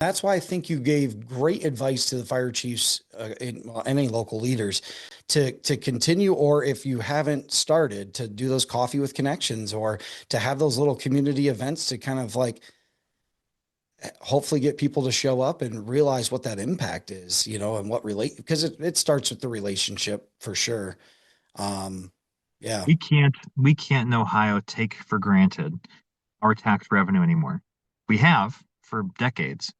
That's why I think you gave great advice to the fire chiefs well, any local leaders to continue, or if you haven't started, to do those coffee with connections or to have those little community events to kind of like hopefully get people to show up and realize what that impact is, and what relate because it starts with the relationship for sure. Um, yeah. We can't in Ohio take for granted our tax revenue anymore. We have for decades,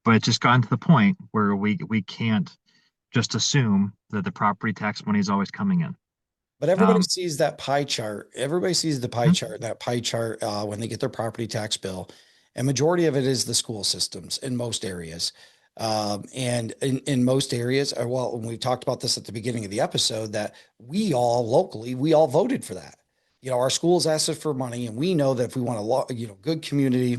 but it's just gotten to the point where we can't just assume that the property tax money is always coming in. But everybody Um, sees that pie chart. Everybody sees the pie mhm. chart, that pie chart when they get their property tax bill. And majority of it is the school systems in most areas. And in most areas, well, when we talked about this at the beginning of the episode, that we all locally, we all voted for that. Our schools asked us for money, and we know that if we want good community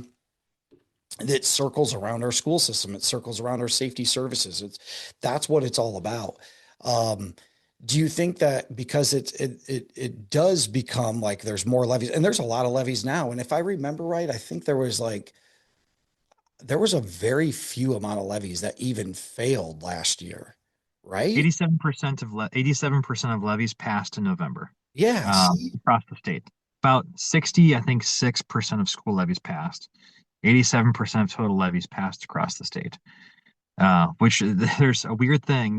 that circles around our school system, it circles around our safety services. That's what it's all about. Um, do you think that because it does become like there's more levies and there's a lot of levies now? And if I remember right, I think there was a very few amount of levies that even failed last year, right? 87% of levies passed in November, Yeah. See, across the state. About 60, I think 6% of school levies passed. 87% of total levies passed across the state. Which there's a weird thing.